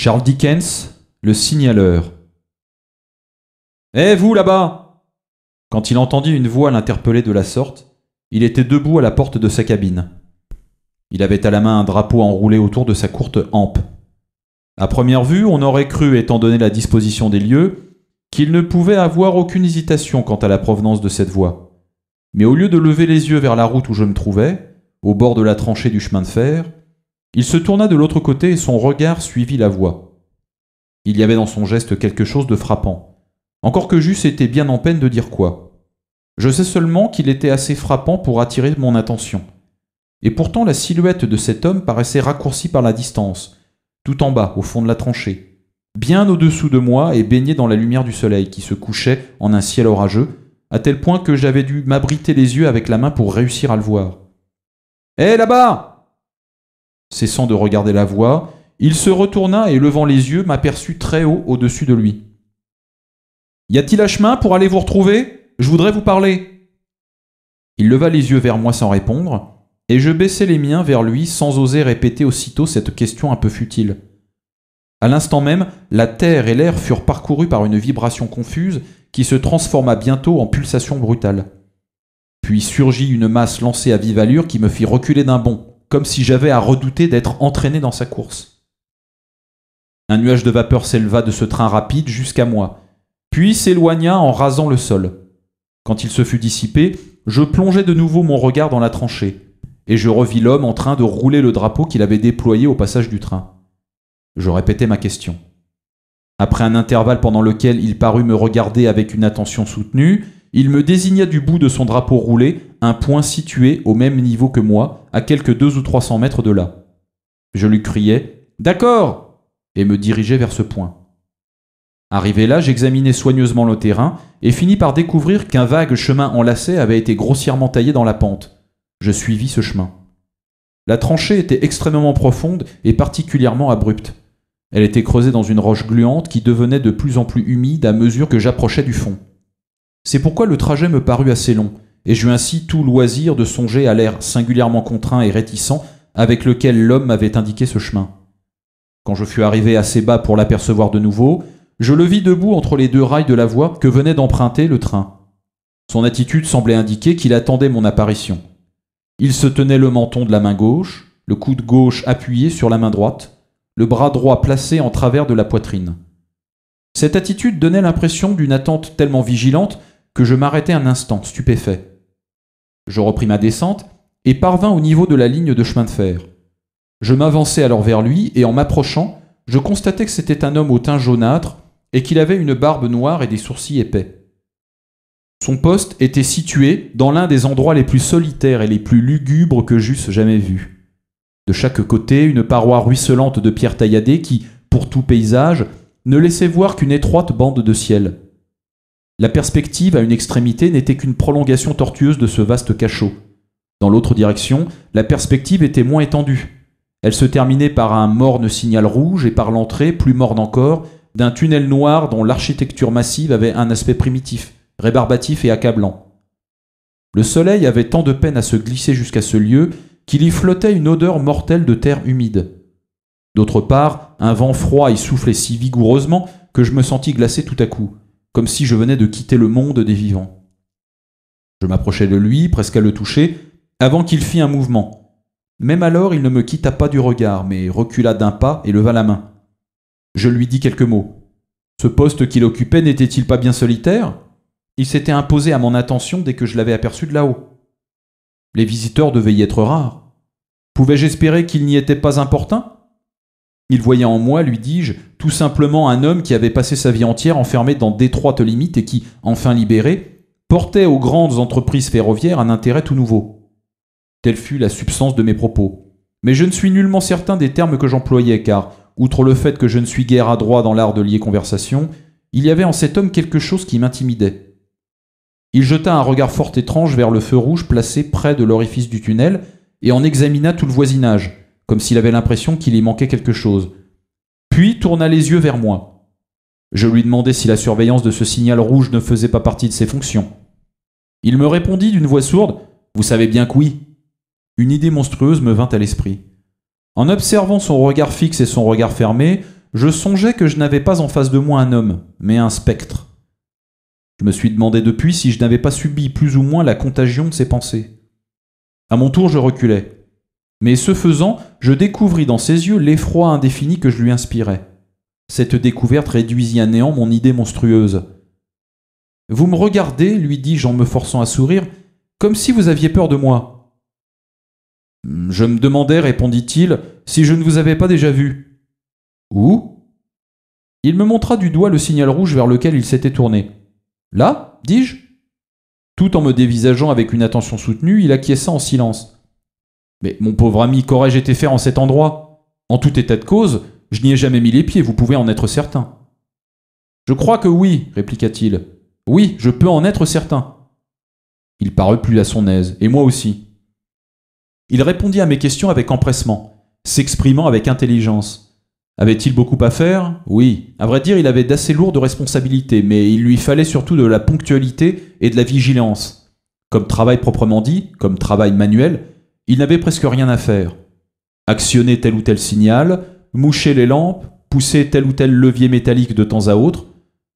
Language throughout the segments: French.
Charles Dickens, le signaleur. « Hé, vous là-bas !» Quand il entendit une voix l'interpeller de la sorte, il était debout à la porte de sa cabine. Il avait à la main un drapeau enroulé autour de sa courte hampe. À première vue, on aurait cru, étant donné la disposition des lieux, qu'il ne pouvait avoir aucune hésitation quant à la provenance de cette voix. Mais au lieu de lever les yeux vers la route où je me trouvais, au bord de la tranchée du chemin de fer, il se tourna de l'autre côté et son regard suivit la voix. Il y avait dans son geste quelque chose de frappant, encore que j'eusse été bien en peine de dire quoi. Je sais seulement qu'il était assez frappant pour attirer mon attention. Et pourtant la silhouette de cet homme paraissait raccourcie par la distance, tout en bas, au fond de la tranchée, bien au-dessous de moi et baigné dans la lumière du soleil qui se couchait en un ciel orageux, à tel point que j'avais dû m'abriter les yeux avec la main pour réussir à le voir. « Hé, là-bas !» Cessant de regarder la voie, il se retourna et, levant les yeux, m'aperçut très haut au-dessus de lui. « Y a-t-il un chemin pour aller vous retrouver ? Je voudrais vous parler. » Il leva les yeux vers moi sans répondre, et je baissai les miens vers lui sans oser répéter aussitôt cette question un peu futile. À l'instant même, la terre et l'air furent parcourus par une vibration confuse qui se transforma bientôt en pulsation brutale. Puis surgit une masse lancée à vive allure qui me fit reculer d'un bond, comme si j'avais à redouter d'être entraîné dans sa course. Un nuage de vapeur s'éleva de ce train rapide jusqu'à moi, puis s'éloigna en rasant le sol. Quand il se fut dissipé, je plongeai de nouveau mon regard dans la tranchée, et je revis l'homme en train de rouler le drapeau qu'il avait déployé au passage du train. Je répétai ma question. Après un intervalle pendant lequel il parut me regarder avec une attention soutenue, il me désigna du bout de son drapeau roulé un point situé au même niveau que moi, à quelque 200 ou 300 mètres de là. Je lui criai « D'accord !» et me dirigeai vers ce point. Arrivé là, j'examinai soigneusement le terrain et finis par découvrir qu'un vague chemin enlacé avait été grossièrement taillé dans la pente. Je suivis ce chemin. La tranchée était extrêmement profonde et particulièrement abrupte. Elle était creusée dans une roche gluante qui devenait de plus en plus humide à mesure que j'approchais du fond. C'est pourquoi le trajet me parut assez long, et j'eus ainsi tout loisir de songer à l'air singulièrement contraint et réticent avec lequel l'homme m'avait indiqué ce chemin. Quand je fus arrivé assez bas pour l'apercevoir de nouveau, je le vis debout entre les deux rails de la voie que venait d'emprunter le train. Son attitude semblait indiquer qu'il attendait mon apparition. Il se tenait le menton de la main gauche, le coude gauche appuyé sur la main droite, le bras droit placé en travers de la poitrine. Cette attitude donnait l'impression d'une attente tellement vigilante que je m'arrêtai un instant, stupéfait. Je repris ma descente et parvins au niveau de la ligne de chemin de fer. Je m'avançai alors vers lui et en m'approchant, je constatai que c'était un homme au teint jaunâtre et qu'il avait une barbe noire et des sourcils épais. Son poste était situé dans l'un des endroits les plus solitaires et les plus lugubres que j'eusse jamais vus. De chaque côté, une paroi ruisselante de pierres tailladées qui, pour tout paysage, ne laissait voir qu'une étroite bande de ciel. La perspective à une extrémité n'était qu'une prolongation tortueuse de ce vaste cachot. Dans l'autre direction, la perspective était moins étendue. Elle se terminait par un morne signal rouge et par l'entrée, plus morne encore, d'un tunnel noir dont l'architecture massive avait un aspect primitif, rébarbatif et accablant. Le soleil avait tant de peine à se glisser jusqu'à ce lieu qu'il y flottait une odeur mortelle de terre humide. D'autre part, un vent froid y soufflait si vigoureusement que je me sentis glacé tout à coup, comme si je venais de quitter le monde des vivants. Je m'approchai de lui, presque à le toucher, avant qu'il fît un mouvement. Même alors, il ne me quitta pas du regard, mais recula d'un pas et leva la main. Je lui dis quelques mots. Ce poste qu'il occupait n'était-il pas bien solitaire ? Il s'était imposé à mon attention dès que je l'avais aperçu de là-haut. Les visiteurs devaient y être rares. Pouvais-je espérer qu'il n'y était pas importun ? Il voyait en moi, lui dis-je, tout simplement un homme qui avait passé sa vie entière enfermé dans d'étroites limites et qui, enfin libéré, portait aux grandes entreprises ferroviaires un intérêt tout nouveau. Telle fut la substance de mes propos. Mais je ne suis nullement certain des termes que j'employais, car, outre le fait que je ne suis guère adroit dans l'art de lier conversation, il y avait en cet homme quelque chose qui m'intimidait. Il jeta un regard fort étrange vers le feu rouge placé près de l'orifice du tunnel et en examina tout le voisinage, comme s'il avait l'impression qu'il y manquait quelque chose. Puis tourna les yeux vers moi. Je lui demandai si la surveillance de ce signal rouge ne faisait pas partie de ses fonctions. Il me répondit d'une voix sourde « Vous savez bien que oui ». Une idée monstrueuse me vint à l'esprit. En observant son regard fixe et son regard fermé, je songeais que je n'avais pas en face de moi un homme, mais un spectre. Je me suis demandé depuis si je n'avais pas subi plus ou moins la contagion de ses pensées. À mon tour, je reculais. Mais ce faisant, je découvris dans ses yeux l'effroi indéfini que je lui inspirais. Cette découverte réduisit à néant mon idée monstrueuse. « Vous me regardez, lui dis-je en me forçant à sourire, comme si vous aviez peur de moi. »« Je me demandais, répondit-il, si je ne vous avais pas déjà vu. »« Où ?» Il me montra du doigt le signal rouge vers lequel il s'était tourné. « Là ?» dis-je. Tout en me dévisageant avec une attention soutenue, il acquiesça en silence. « Mais mon pauvre ami, qu'aurais-je été faire en cet endroit ? En tout état de cause, je n'y ai jamais mis les pieds, vous pouvez en être certain. »« Je crois que oui, répliqua-t-il. Oui, je peux en être certain. » Il parut plus à son aise, et moi aussi. Il répondit à mes questions avec empressement, s'exprimant avec intelligence. Avait-il beaucoup à faire ? Oui. À vrai dire, il avait d'assez lourdes responsabilités, mais il lui fallait surtout de la ponctualité et de la vigilance. Comme travail proprement dit, comme travail manuel, il n'avait presque rien à faire. Actionner tel ou tel signal, moucher les lampes, pousser tel ou tel levier métallique de temps à autre,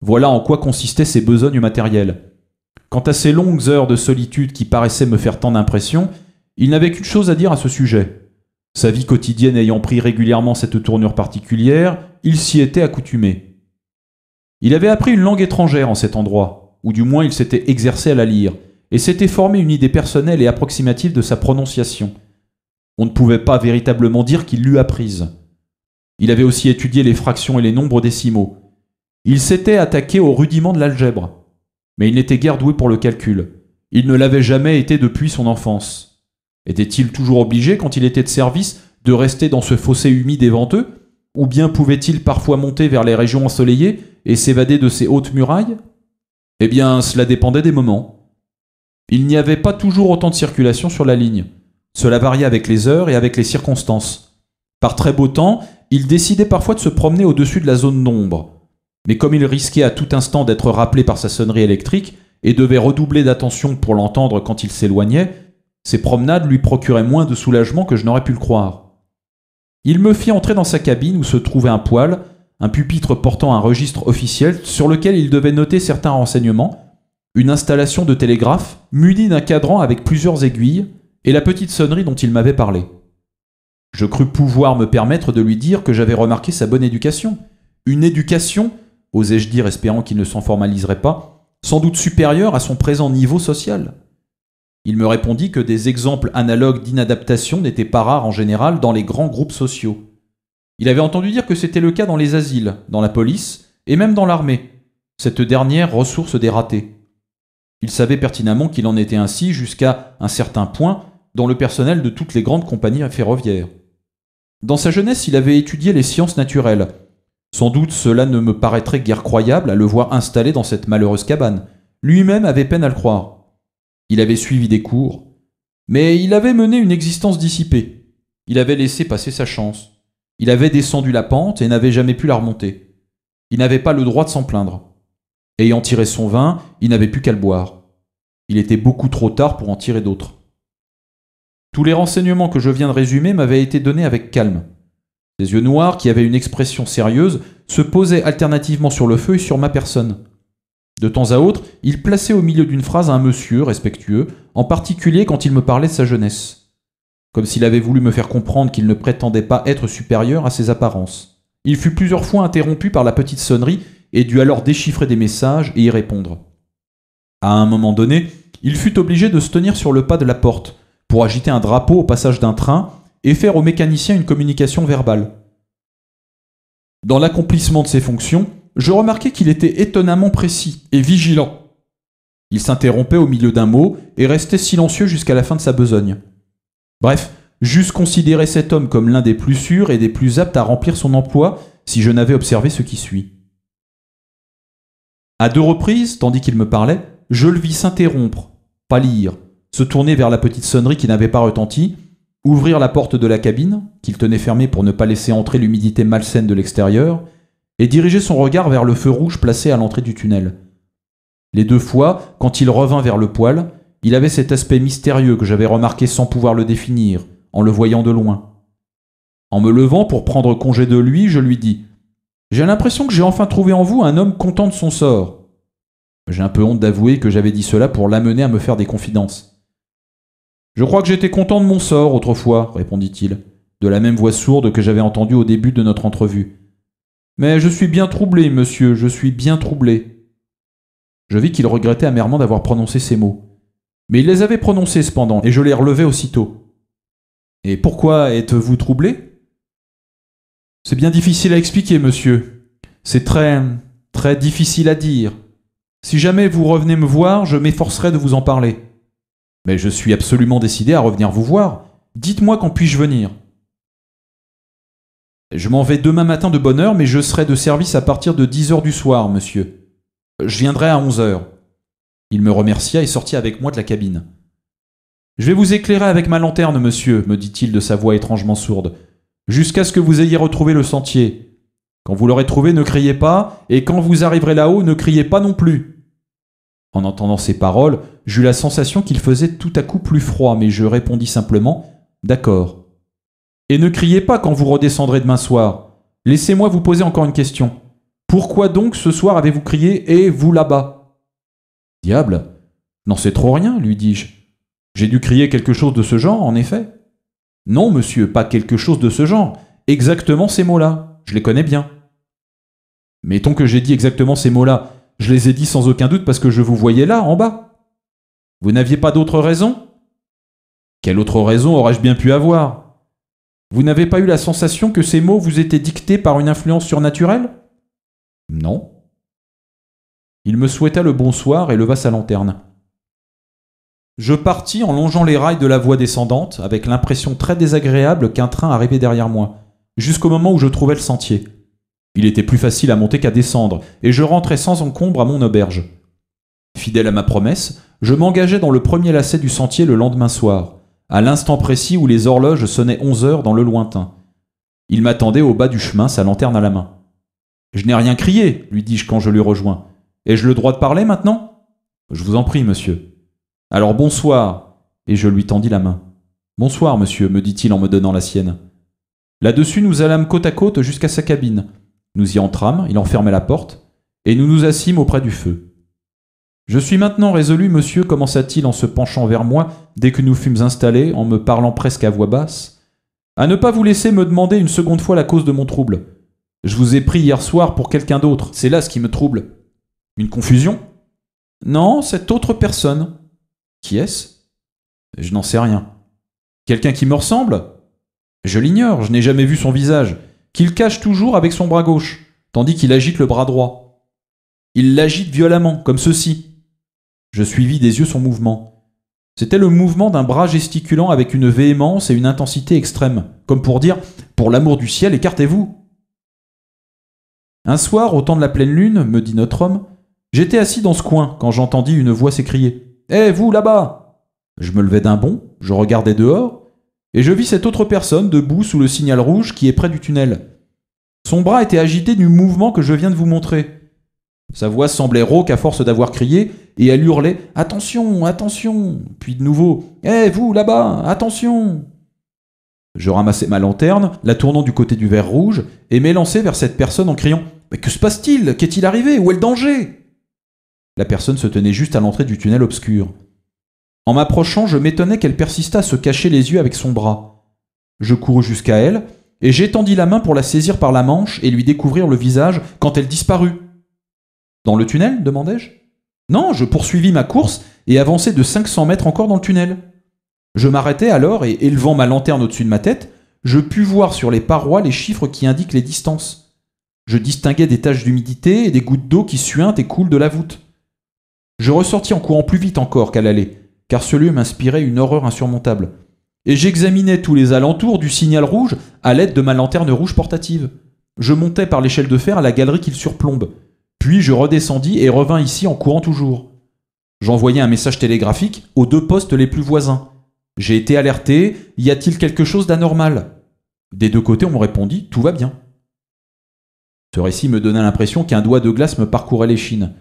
voilà en quoi consistaient ses besognes matérielles. Quant à ces longues heures de solitude qui paraissaient me faire tant d'impression, il n'avait qu'une chose à dire à ce sujet. Sa vie quotidienne ayant pris régulièrement cette tournure particulière, il s'y était accoutumé. Il avait appris une langue étrangère en cet endroit, ou du moins il s'était exercé à la lire, et s'était formé une idée personnelle et approximative de sa prononciation. On ne pouvait pas véritablement dire qu'il l'eût apprise. Il avait aussi étudié les fractions et les nombres décimaux. Il s'était attaqué aux rudiments de l'algèbre. Mais il n'était guère doué pour le calcul. Il ne l'avait jamais été depuis son enfance. Était-il toujours obligé, quand il était de service, de rester dans ce fossé humide et venteux ? Ou bien pouvait-il parfois monter vers les régions ensoleillées et s'évader de ces hautes murailles ? Eh bien, cela dépendait des moments. Il n'y avait pas toujours autant de circulation sur la ligne. Cela variait avec les heures et avec les circonstances. Par très beau temps, il décidait parfois de se promener au-dessus de la zone d'ombre. Mais comme il risquait à tout instant d'être rappelé par sa sonnerie électrique et devait redoubler d'attention pour l'entendre quand il s'éloignait, ces promenades lui procuraient moins de soulagement que je n'aurais pu le croire. Il me fit entrer dans sa cabine où se trouvait un poêle, un pupitre portant un registre officiel sur lequel il devait noter certains renseignements, une installation de télégraphe munie d'un cadran avec plusieurs aiguilles et la petite sonnerie dont il m'avait parlé. Je crus pouvoir me permettre de lui dire que j'avais remarqué sa bonne éducation. Une éducation, osais-je dire espérant qu'il ne s'en formaliserait pas, sans doute supérieure à son présent niveau social. Il me répondit que des exemples analogues d'inadaptation n'étaient pas rares en général dans les grands groupes sociaux. Il avait entendu dire que c'était le cas dans les asiles, dans la police et même dans l'armée, cette dernière ressource des ratés. Il savait pertinemment qu'il en était ainsi jusqu'à un certain point dans le personnel de toutes les grandes compagnies ferroviaires. Dans sa jeunesse, il avait étudié les sciences naturelles. Sans doute cela ne me paraîtrait guère croyable à le voir installé dans cette malheureuse cabane. Lui-même avait peine à le croire. Il avait suivi des cours, mais il avait mené une existence dissipée. Il avait laissé passer sa chance. Il avait descendu la pente et n'avait jamais pu la remonter. Il n'avait pas le droit de s'en plaindre. Ayant tiré son vin, il n'avait plus qu'à le boire. Il était beaucoup trop tard pour en tirer d'autres. Tous les renseignements que je viens de résumer m'avaient été donnés avec calme. Ses yeux noirs, qui avaient une expression sérieuse, se posaient alternativement sur le feu et sur ma personne. De temps à autre, il plaçait au milieu d'une phrase un monsieur respectueux, en particulier quand il me parlait de sa jeunesse. Comme s'il avait voulu me faire comprendre qu'il ne prétendait pas être supérieur à ses apparences. Il fut plusieurs fois interrompu par la petite sonnerie et dut alors déchiffrer des messages et y répondre. À un moment donné, il fut obligé de se tenir sur le pas de la porte pour agiter un drapeau au passage d'un train et faire au mécanicien une communication verbale. Dans l'accomplissement de ses fonctions, je remarquai qu'il était étonnamment précis et vigilant. Il s'interrompait au milieu d'un mot et restait silencieux jusqu'à la fin de sa besogne. Bref, j'eusse considéré cet homme comme l'un des plus sûrs et des plus aptes à remplir son emploi si je n'avais observé ce qui suit. À 2 reprises, tandis qu'il me parlait, je le vis s'interrompre, pâlir, se tourner vers la petite sonnerie qui n'avait pas retenti, ouvrir la porte de la cabine, qu'il tenait fermée pour ne pas laisser entrer l'humidité malsaine de l'extérieur, et diriger son regard vers le feu rouge placé à l'entrée du tunnel. Les 2 fois, quand il revint vers le poêle, il avait cet aspect mystérieux que j'avais remarqué sans pouvoir le définir, en le voyant de loin. En me levant pour prendre congé de lui, je lui dis J'ai l'impression que j'ai enfin trouvé en vous un homme content de son sort. » J'ai un peu honte d'avouer que j'avais dit cela pour l'amener à me faire des confidences. « Je crois que j'étais content de mon sort autrefois, » répondit-il, de la même voix sourde que j'avais entendue au début de notre entrevue. « Mais je suis bien troublé, monsieur, je suis bien troublé. » Je vis qu'il regrettait amèrement d'avoir prononcé ces mots. Mais il les avait prononcés cependant, et je les relevai aussitôt. « Et pourquoi êtes-vous troublé ? » « C'est bien difficile à expliquer, monsieur. C'est très difficile à dire. Si jamais vous revenez me voir, je m'efforcerai de vous en parler. Mais je suis absolument décidé à revenir vous voir. Dites-moi quand puis-je venir. » « Je m'en vais demain matin de bonne heure, mais je serai de service à partir de 10 heures du soir, monsieur. Je viendrai à 11 heures. » Il me remercia et sortit avec moi de la cabine. « Je vais vous éclairer avec ma lanterne, monsieur, me dit-il de sa voix étrangement sourde, jusqu'à ce que vous ayez retrouvé le sentier. Quand vous l'aurez trouvé, ne criez pas, et quand vous arriverez là-haut, ne criez pas non plus. » En entendant ces paroles, j'eus la sensation qu'il faisait tout à coup plus froid, mais je répondis simplement « D'accord. » « Et ne criez pas quand vous redescendrez demain soir. Laissez-moi vous poser encore une question. Pourquoi donc ce soir avez-vous crié « Et vous là-bas » ? Diable, n'en sais trop rien, lui dis-je. J'ai dû crier quelque chose de ce genre, en effet. Non, monsieur, pas quelque chose de ce genre. Exactement ces mots-là. Je les connais bien. Mettons que j'ai dit exactement ces mots-là. Je les ai dit sans aucun doute parce que je vous voyais là, en bas. Vous n'aviez pas d'autre raison ? Quelle autre raison aurais-je bien pu avoir ? Vous n'avez pas eu la sensation que ces mots vous étaient dictés par une influence surnaturelle ? Non. Il me souhaita le bonsoir et leva sa lanterne. Je partis en longeant les rails de la voie descendante, avec l'impression très désagréable qu'un train arrivait derrière moi, jusqu'au moment où je trouvai le sentier. Il était plus facile à monter qu'à descendre, et je rentrai sans encombre à mon auberge. Fidèle à ma promesse, je m'engageai dans le premier lacet du sentier le lendemain soir, à l'instant précis où les horloges sonnaient 11 heures dans le lointain. Il m'attendait au bas du chemin, sa lanterne à la main. « Je n'ai rien crié, lui dis-je quand je l'eus rejoint. Ai-je le droit de parler maintenant ? » « Je vous en prie, monsieur. »« Alors bonsoir. » Et je lui tendis la main. « Bonsoir, monsieur, me dit-il en me donnant la sienne. » Là-dessus, nous allâmes côte à côte jusqu'à sa cabine. Nous y entrâmes, il en fermait la porte, et nous nous assîmes auprès du feu. « Je suis maintenant résolu, monsieur, commença-t-il en se penchant vers moi dès que nous fûmes installés, en me parlant presque à voix basse, à ne pas vous laisser me demander une seconde fois la cause de mon trouble. Je vous ai pris hier soir pour quelqu'un d'autre, c'est là ce qui me trouble. Une confusion ? Non, cette autre personne. Qui est-ce ? Je n'en sais rien. Quelqu'un qui me ressemble ? Je l'ignore, je n'ai jamais vu son visage, qu'il cache toujours avec son bras gauche, tandis qu'il agite le bras droit. Il l'agite violemment, comme ceci. Je suivis des yeux son mouvement. C'était le mouvement d'un bras gesticulant avec une véhémence et une intensité extrême, comme pour dire « Pour l'amour du ciel, écartez-vous !» Un soir, au temps de la pleine lune, me dit notre homme, j'étais assis dans ce coin quand j'entendis une voix s'écrier « Hé, vous, là-bas !» Je me levai d'un bond, je regardai dehors, et je vis cette autre personne debout sous le signal rouge qui est près du tunnel. Son bras était agité du mouvement que je viens de vous montrer. Sa voix semblait rauque à force d'avoir crié, et elle hurlait « Attention, attention !» Puis de nouveau « Hé, vous, là-bas, attention !» Je ramassai ma lanterne, la tournant du côté du verre rouge, et m'élançai vers cette personne en criant « Mais que se passe-t-il ? Qu'est-il arrivé ? Où est le danger ?» La personne se tenait juste à l'entrée du tunnel obscur. En m'approchant, je m'étonnais qu'elle persistât à se cacher les yeux avec son bras. Je courus jusqu'à elle, et j'étendis la main pour la saisir par la manche et lui découvrir le visage quand elle disparut. « Dans le tunnel ? demandai-je. Non, je poursuivis ma course et avançai de 500 mètres encore dans le tunnel. Je m'arrêtai alors et, élevant ma lanterne au-dessus de ma tête, je pus voir sur les parois les chiffres qui indiquent les distances. Je distinguais des taches d'humidité et des gouttes d'eau qui suintent et coulent de la voûte. Je ressortis en courant plus vite encore qu'à l'aller, car ce lieu m'inspirait une horreur insurmontable. Et j'examinais tous les alentours du signal rouge à l'aide de ma lanterne rouge portative. Je montai par l'échelle de fer à la galerie qu'il surplombe. Puis je redescendis et revins ici en courant toujours. J'envoyai un message télégraphique aux 2 postes les plus voisins. J'ai été alerté, y a-t-il quelque chose d'anormal ? Des 2 côtés on me répondit, tout va bien. Ce récit me donna l'impression qu'un doigt de glace me parcourait l'échine.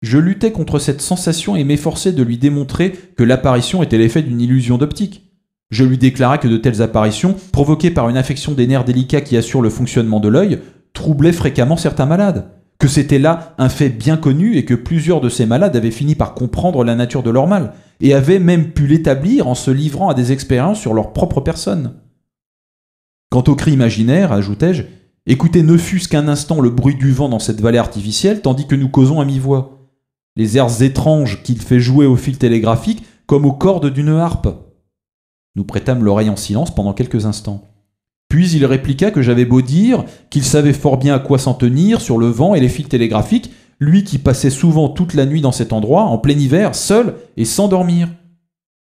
Je luttais contre cette sensation et m'efforçais de lui démontrer que l'apparition était l'effet d'une illusion d'optique. Je lui déclarai que de telles apparitions, provoquées par une affection des nerfs délicats qui assurent le fonctionnement de l'œil, troublait fréquemment certains malades, que c'était là un fait bien connu et que plusieurs de ces malades avaient fini par comprendre la nature de leur mal et avaient même pu l'établir en se livrant à des expériences sur leur propre personne. Quant aux cris imaginaires, ajoutai-je, écoutez ne fût-ce qu'un instant le bruit du vent dans cette vallée artificielle tandis que nous causons à mi-voix. Les airs étranges qu'il fait jouer au fil télégraphique comme aux cordes d'une harpe. Nous prêtâmes l'oreille en silence pendant quelques instants. Puis il répliqua que j'avais beau dire qu'il savait fort bien à quoi s'en tenir sur le vent et les fils télégraphiques, lui qui passait souvent toute la nuit dans cet endroit, en plein hiver, seul et sans dormir.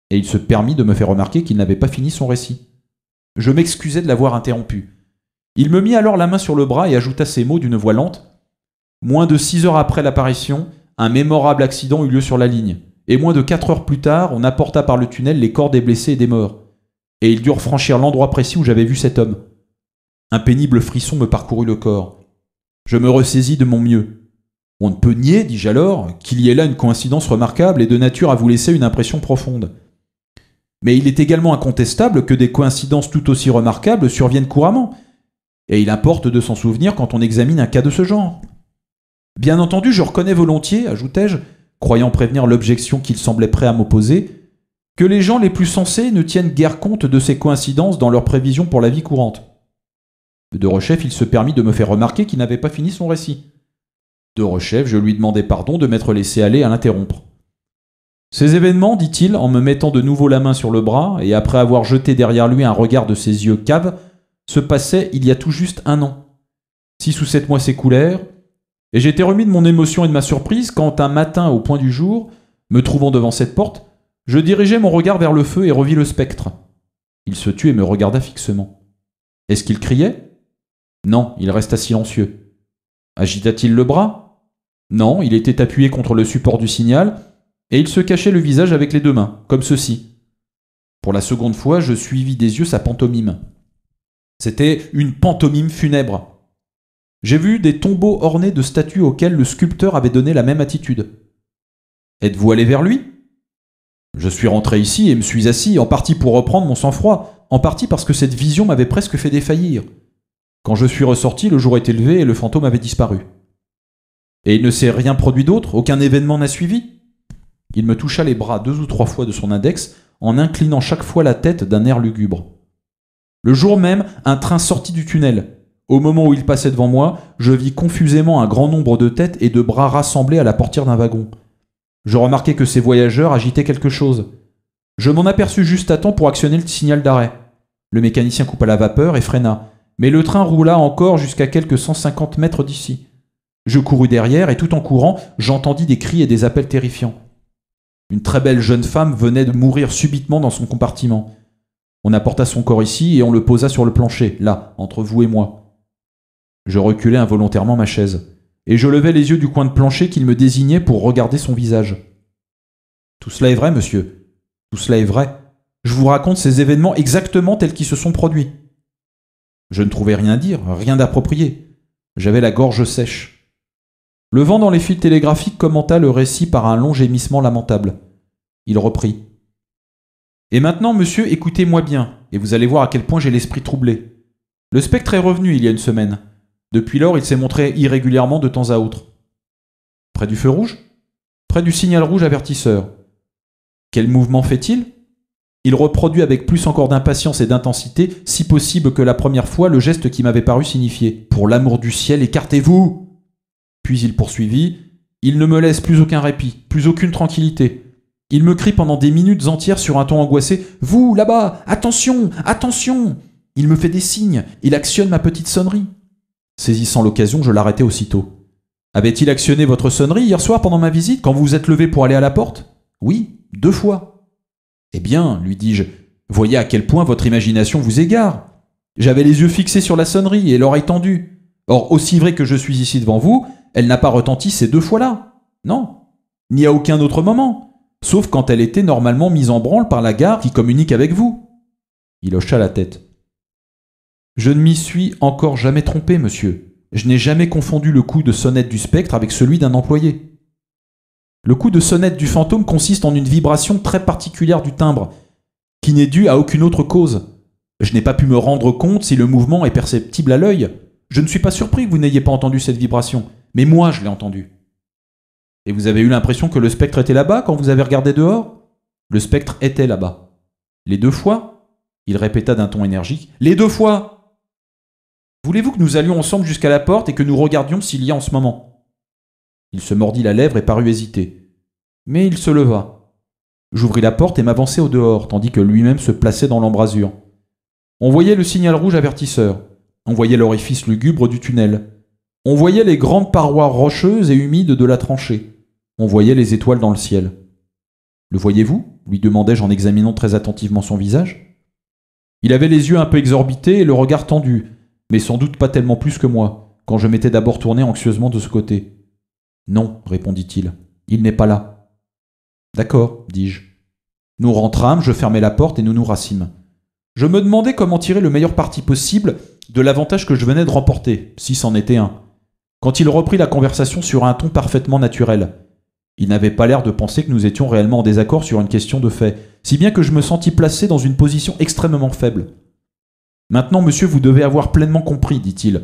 Et il se permit de me faire remarquer qu'il n'avait pas fini son récit. Je m'excusai de l'avoir interrompu. Il me mit alors la main sur le bras et ajouta ces mots d'une voix lente. Moins de 6 heures après l'apparition, un mémorable accident eut lieu sur la ligne. Et moins de 4 heures plus tard, on apporta par le tunnel les corps des blessés et des morts. Et ils durent franchir l'endroit précis où j'avais vu cet homme. Un pénible frisson me parcourut le corps. Je me ressaisis de mon mieux. On ne peut nier, dis-je alors, qu'il y ait là une coïncidence remarquable et de nature à vous laisser une impression profonde. Mais il est également incontestable que des coïncidences tout aussi remarquables surviennent couramment. Et il importe de s'en souvenir quand on examine un cas de ce genre. Bien entendu, je reconnais volontiers, ajoutai-je, croyant prévenir l'objection qu'il semblait prêt à m'opposer, que les gens les plus sensés ne tiennent guère compte de ces coïncidences dans leurs prévisions pour la vie courante. De rechef, il se permit de me faire remarquer qu'il n'avait pas fini son récit. De rechef, je lui demandai pardon de m'être laissé aller à l'interrompre. Ces événements, dit-il, en me mettant de nouveau la main sur le bras, et après avoir jeté derrière lui un regard de ses yeux caves, se passaient il y a tout juste 1 an. 6 ou 7 mois s'écoulèrent, et j'étais remis de mon émotion et de ma surprise quand un matin, au point du jour, me trouvant devant cette porte, je dirigeai mon regard vers le feu et revis le spectre. Il se tut et me regarda fixement. Est-ce qu'il criait ? Non, il resta silencieux. Agita-t-il le bras ? Non, il était appuyé contre le support du signal, et il se cachait le visage avec les 2 mains, comme ceci. Pour la seconde fois, je suivis des yeux sa pantomime. C'était une pantomime funèbre. J'ai vu des tombeaux ornés de statues auxquelles le sculpteur avait donné la même attitude. Êtes-vous allé vers lui ? Je suis rentré ici et me suis assis, en partie pour reprendre mon sang-froid, en partie parce que cette vision m'avait presque fait défaillir. Quand je suis ressorti, le jour était levé et le fantôme avait disparu. Et il ne s'est rien produit d'autre ? Aucun événement n'a suivi ? Il me toucha les bras 2 ou 3 fois de son index, en inclinant chaque fois la tête d'un air lugubre. Le jour même, un train sortit du tunnel. Au moment où il passait devant moi, je vis confusément un grand nombre de têtes et de bras rassemblés à la portière d'un wagon. Je remarquai que ces voyageurs agitaient quelque chose. Je m'en aperçus juste à temps pour actionner le signal d'arrêt. Le mécanicien coupa la vapeur et freina, mais le train roula encore jusqu'à quelques 150 mètres d'ici. Je courus derrière et tout en courant, j'entendis des cris et des appels terrifiants. Une très belle jeune femme venait de mourir subitement dans son compartiment. On apporta son corps ici et on le posa sur le plancher, là, entre vous et moi. Je reculai involontairement ma chaise. Et je levai les yeux du coin de plancher qu'il me désignait pour regarder son visage. Tout cela est vrai, monsieur. Tout cela est vrai. Je vous raconte ces événements exactement tels qu'ils se sont produits. Je ne trouvais rien à dire, rien d'approprié. J'avais la gorge sèche. Le vent dans les fils télégraphiques commenta le récit par un long gémissement lamentable. Il reprit. Et maintenant, monsieur, écoutez-moi bien, et vous allez voir à quel point j'ai l'esprit troublé. Le spectre est revenu il y a une semaine. Depuis lors, il s'est montré irrégulièrement de temps à autre. Près du feu rouge ? Près du signal rouge avertisseur. Quel mouvement fait-il ? Il reproduit avec plus encore d'impatience et d'intensité, si possible que la première fois, le geste qui m'avait paru signifier « Pour l'amour du ciel, écartez-vous » Puis il poursuivit « Il ne me laisse plus aucun répit, plus aucune tranquillité. Il me crie pendant des minutes entières sur un ton angoissé « Vous, là-bas, attention, attention !» Il me fait des signes, il actionne ma petite sonnerie. Saisissant l'occasion, je l'arrêtai aussitôt. « Avait-il actionné votre sonnerie hier soir pendant ma visite, quand vous vous êtes levé pour aller à la porte ? » ?»« Oui, 2 fois. »« Eh bien, lui dis-je, voyez à quel point votre imagination vous égare. J'avais les yeux fixés sur la sonnerie et l'oreille tendue. Or, aussi vrai que je suis ici devant vous, elle n'a pas retenti ces 2 fois-là. Non, ni à aucun autre moment, sauf quand elle était normalement mise en branle par la gare qui communique avec vous. » Il hocha la tête. « Je ne m'y suis encore jamais trompé, monsieur. Je n'ai jamais confondu le coup de sonnette du spectre avec celui d'un employé. Le coup de sonnette du fantôme consiste en une vibration très particulière du timbre, qui n'est due à aucune autre cause. Je n'ai pas pu me rendre compte si le mouvement est perceptible à l'œil. Je ne suis pas surpris que vous n'ayez pas entendu cette vibration, mais moi je l'ai entendue. Et vous avez eu l'impression que le spectre était là-bas quand vous avez regardé dehors? Le spectre était là-bas. Les 2 fois? Il répéta d'un ton énergique. Les 2 fois! Voulez-vous que nous allions ensemble jusqu'à la porte et que nous regardions s'il y a en ce moment? Il se mordit la lèvre et parut hésiter. Mais il se leva. J'ouvris la porte et m'avançai au dehors, tandis que lui-même se plaçait dans l'embrasure. On voyait le signal rouge avertisseur. On voyait l'orifice lugubre du tunnel. On voyait les grandes parois rocheuses et humides de la tranchée. On voyait les étoiles dans le ciel. Le voyez-vous? Lui demandai-je en examinant très attentivement son visage. Il avait les yeux un peu exorbités et le regard tendu, mais sans doute pas tellement plus que moi, quand je m'étais d'abord tourné anxieusement de ce côté. Non, répondit-il, il n'est pas là. D'accord, dis-je. Nous rentrâmes, je fermai la porte et nous nous rassîmes. Je me demandais comment tirer le meilleur parti possible de l'avantage que je venais de remporter, si c'en était un, quand il reprit la conversation sur un ton parfaitement naturel. Il n'avait pas l'air de penser que nous étions réellement en désaccord sur une question de fait, si bien que je me sentis placé dans une position extrêmement faible. Maintenant, monsieur, vous devez avoir pleinement compris, dit-il,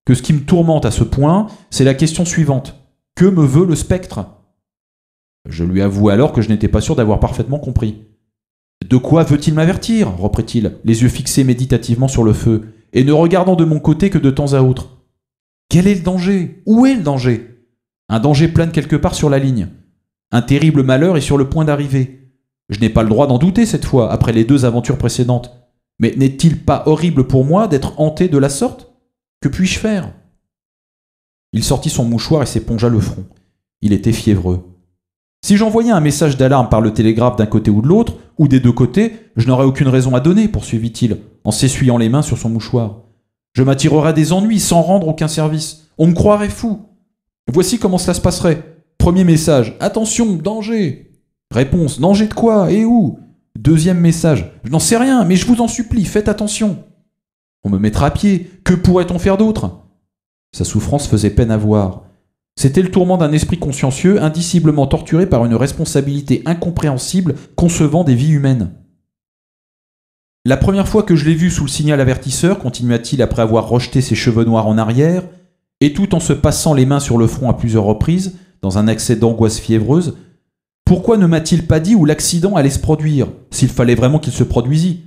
que ce qui me tourmente à ce point, c'est la question suivante. Que me veut le spectre? Je lui avouai alors que je n'étais pas sûr d'avoir parfaitement compris. De quoi veut-il m'avertir? Reprit-il, les yeux fixés méditativement sur le feu, et ne regardant de mon côté que de temps à autre. Quel est le danger? Où est le danger? Un danger plane quelque part sur la ligne. Un terrible malheur est sur le point d'arriver. Je n'ai pas le droit d'en douter cette fois, après les 2 aventures précédentes. Mais n'est-il pas horrible pour moi d'être hanté de la sorte? Que puis-je faire? Il sortit son mouchoir et s'épongea le front. Il était fiévreux. Si j'envoyais un message d'alarme par le télégraphe d'un côté ou de l'autre, ou des 2 côtés, je n'aurais aucune raison à donner, poursuivit-il, en s'essuyant les mains sur son mouchoir. Je m'attirerais des ennuis sans rendre aucun service. On me croirait fou. Voici comment cela se passerait. Premier message, attention, danger. Réponse, danger de quoi et où? Deuxième message, je n'en sais rien, mais je vous en supplie, faites attention. On me mettra à pied, que pourrait-on faire d'autre? Sa souffrance faisait peine à voir. C'était le tourment d'un esprit consciencieux, indiciblement torturé par une responsabilité incompréhensible concevant des vies humaines. La première fois que je l'ai vu sous le signal avertisseur, continua-t-il après avoir rejeté ses cheveux noirs en arrière, et tout en se passant les mains sur le front à plusieurs reprises, dans un accès d'angoisse fiévreuse, pourquoi ne m'a-t-il pas dit où l'accident allait se produire, s'il fallait vraiment qu'il se produisît?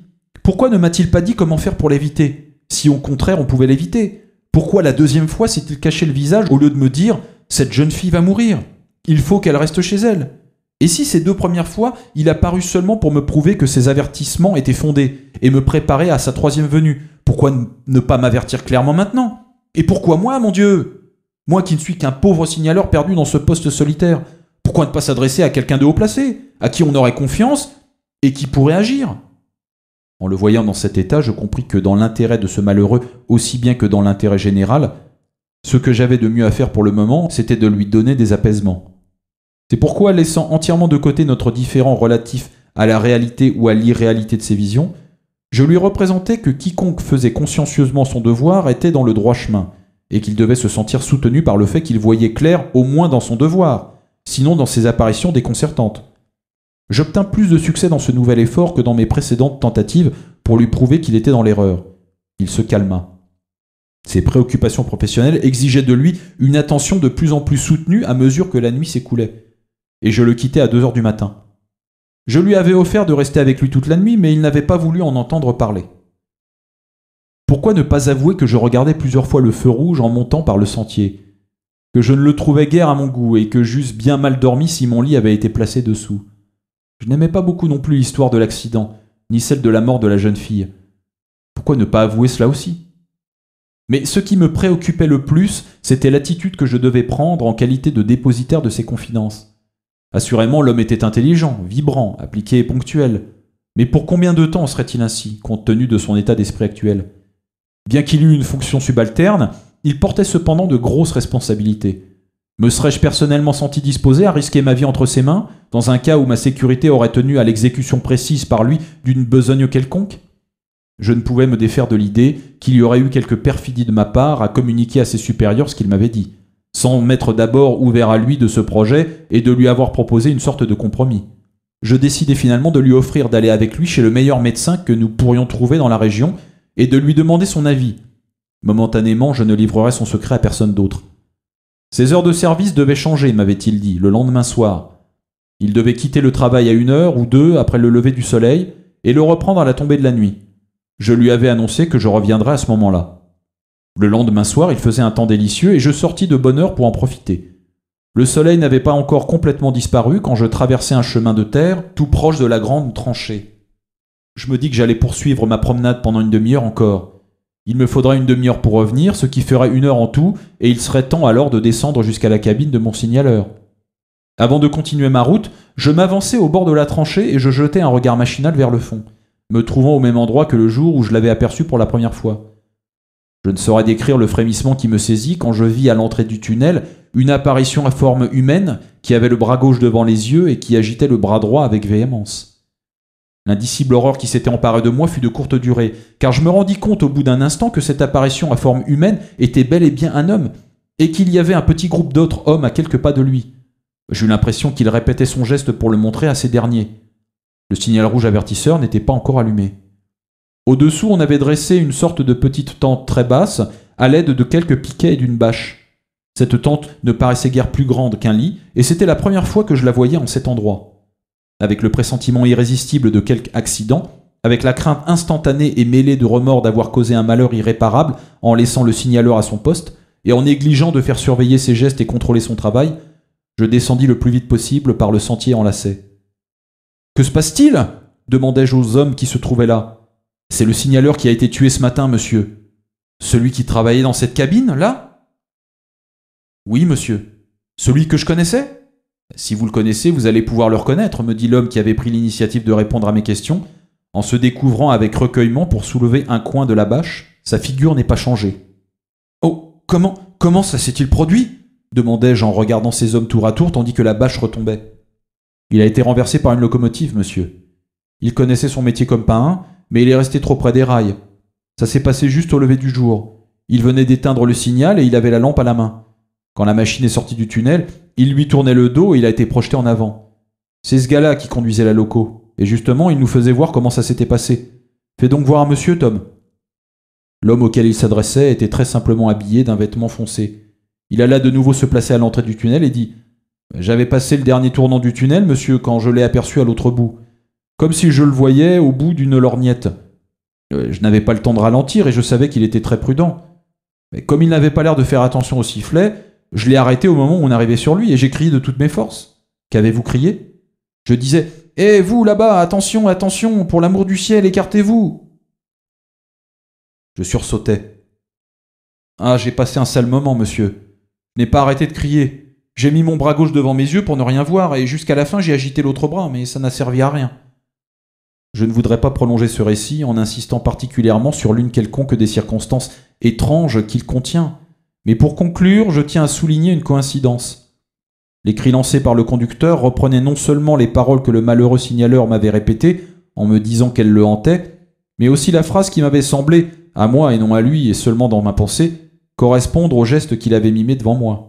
Pourquoi ne m'a-t-il pas dit comment faire pour l'éviter, si au contraire on pouvait l'éviter? Pourquoi la 2e fois s'est-il caché le visage au lieu de me dire « Cette jeune fille va mourir, il faut qu'elle reste chez elle » Et si ces 2 premières fois, il a paru seulement pour me prouver que ses avertissements étaient fondés et me préparer à sa 3e venue, pourquoi ne pas m'avertir clairement maintenant? Et pourquoi moi, mon Dieu? Moi qui ne suis qu'un pauvre signaleur perdu dans ce poste solitaire, pourquoi ne pas s'adresser à quelqu'un de haut placé, à qui on aurait confiance et qui pourrait agir? En le voyant dans cet état, je compris que dans l'intérêt de ce malheureux, aussi bien que dans l'intérêt général, ce que j'avais de mieux à faire pour le moment, c'était de lui donner des apaisements. C'est pourquoi, laissant entièrement de côté notre différend relatif à la réalité ou à l'irréalité de ses visions, je lui représentais que quiconque faisait consciencieusement son devoir était dans le droit chemin, et qu'il devait se sentir soutenu par le fait qu'il voyait clair au moins dans son devoir, sinon dans ses apparitions déconcertantes. J'obtins plus de succès dans ce nouvel effort que dans mes précédentes tentatives pour lui prouver qu'il était dans l'erreur. Il se calma. Ses préoccupations professionnelles exigeaient de lui une attention de plus en plus soutenue à mesure que la nuit s'écoulait, et je le quittai à 2 heures du matin. Je lui avais offert de rester avec lui toute la nuit, mais il n'avait pas voulu en entendre parler. Pourquoi ne pas avouer que je regardais plusieurs fois le feu rouge en montant par le sentier, que je ne le trouvais guère à mon goût et que j'eusse bien mal dormi si mon lit avait été placé dessous? Je n'aimais pas beaucoup non plus l'histoire de l'accident, ni celle de la mort de la jeune fille. Pourquoi ne pas avouer cela aussi? Mais ce qui me préoccupait le plus, c'était l'attitude que je devais prendre en qualité de dépositaire de ses confidences. Assurément, l'homme était intelligent, vibrant, appliqué et ponctuel. Mais pour combien de temps serait-il ainsi, compte tenu de son état d'esprit actuel? Bien qu'il eût une fonction subalterne, il portait cependant de grosses responsabilités. Me serais-je personnellement senti disposé à risquer ma vie entre ses mains, dans un cas où ma sécurité aurait tenu à l'exécution précise par lui d'une besogne quelconque? Je ne pouvais me défaire de l'idée qu'il y aurait eu quelque perfidie de ma part à communiquer à ses supérieurs ce qu'il m'avait dit, sans m'être d'abord ouvert à lui de ce projet et de lui avoir proposé une sorte de compromis. Je décidai finalement de lui offrir d'aller avec lui chez le meilleur médecin que nous pourrions trouver dans la région et de lui demander son avis. Momentanément, je ne livrerai son secret à personne d'autre. Ses heures de service devaient changer, m'avait-il dit, le lendemain soir. Il devait quitter le travail à 1 heure ou 2 après le lever du soleil et le reprendre à la tombée de la nuit. Je lui avais annoncé que je reviendrais à ce moment-là. Le lendemain soir, il faisait un temps délicieux et je sortis de bonne heure pour en profiter. Le soleil n'avait pas encore complètement disparu quand je traversais un chemin de terre tout proche de la grande tranchée. Je me dis que j'allais poursuivre ma promenade pendant une demi-heure encore. Il me faudrait une demi-heure pour revenir, ce qui ferait 1 heure en tout, et il serait temps alors de descendre jusqu'à la cabine de mon signaleur. Avant de continuer ma route, je m'avançai au bord de la tranchée et je jetai un regard machinal vers le fond, me trouvant au même endroit que le jour où je l'avais aperçu pour la première fois. Je ne saurais décrire le frémissement qui me saisit quand je vis à l'entrée du tunnel une apparition à forme humaine qui avait le bras gauche devant les yeux et qui agitait le bras droit avec véhémence. L'indicible horreur qui s'était emparée de moi fut de courte durée, car je me rendis compte au bout d'un instant que cette apparition à forme humaine était bel et bien un homme, et qu'il y avait un petit groupe d'autres hommes à quelques pas de lui. J'eus l'impression qu'il répétait son geste pour le montrer à ces derniers. Le signal rouge avertisseur n'était pas encore allumé. Au-dessous, on avait dressé une sorte de petite tente très basse, à l'aide de quelques piquets et d'une bâche. Cette tente ne paraissait guère plus grande qu'un lit, et c'était la première fois que je la voyais en cet endroit. Avec le pressentiment irrésistible de quelque accident, avec la crainte instantanée et mêlée de remords d'avoir causé un malheur irréparable en laissant le signaleur à son poste, et en négligeant de faire surveiller ses gestes et contrôler son travail, je descendis le plus vite possible par le sentier en lacet. « Que se passe-t-il » demandai-je aux hommes qui se trouvaient là. « C'est le signaleur qui a été tué ce matin, monsieur. »« Celui qui travaillait dans cette cabine, là ?»« Oui, monsieur. »« Celui que je connaissais ?»« Si vous le connaissez, vous allez pouvoir le reconnaître, me dit l'homme qui avait pris l'initiative de répondre à mes questions, en se découvrant avec recueillement pour soulever un coin de la bâche. Sa figure n'est pas changée. « Oh, comment ça s'est-il produit ?» demandai-je en regardant ces hommes tour à tour tandis que la bâche retombait. « Il a été renversé par une locomotive, monsieur. Il connaissait son métier comme pas un, mais il est resté trop près des rails. Ça s'est passé juste au lever du jour. Il venait d'éteindre le signal et il avait la lampe à la main. Quand la machine est sortie du tunnel, il lui tournait le dos et il a été projeté en avant. C'est ce gars-là qui conduisait la loco, et justement, il nous faisait voir comment ça s'était passé. Fais donc voir à monsieur, Tom. » L'homme auquel il s'adressait était très simplement habillé d'un vêtement foncé. Il alla de nouveau se placer à l'entrée du tunnel et dit « J'avais passé le dernier tournant du tunnel, monsieur, quand je l'ai aperçu à l'autre bout. Comme si je le voyais au bout d'une lorgnette. Je n'avais pas le temps de ralentir et je savais qu'il était très prudent. Mais comme il n'avait pas l'air de faire attention au sifflet, je l'ai arrêté au moment où on arrivait sur lui et j'ai crié de toutes mes forces. Qu'avez-vous crié ? Je disais « Hé, vous là-bas, attention, attention, pour l'amour du ciel, écartez-vous !» Je sursautais. « Ah, j'ai passé un sale moment, monsieur. Je n'ai pas arrêté de crier. J'ai mis mon bras gauche devant mes yeux pour ne rien voir et jusqu'à la fin j'ai agité l'autre bras, mais ça n'a servi à rien. » Je ne voudrais pas prolonger ce récit en insistant particulièrement sur l'une quelconque des circonstances étranges qu'il contient, mais pour conclure, je tiens à souligner une coïncidence. Les cris lancés par le conducteur reprenaient non seulement les paroles que le malheureux signaleur m'avait répétées en me disant qu'elles le hantaient, mais aussi la phrase qui m'avait semblé, à moi et non à lui et seulement dans ma pensée, correspondre au geste qu'il avait mimé devant moi.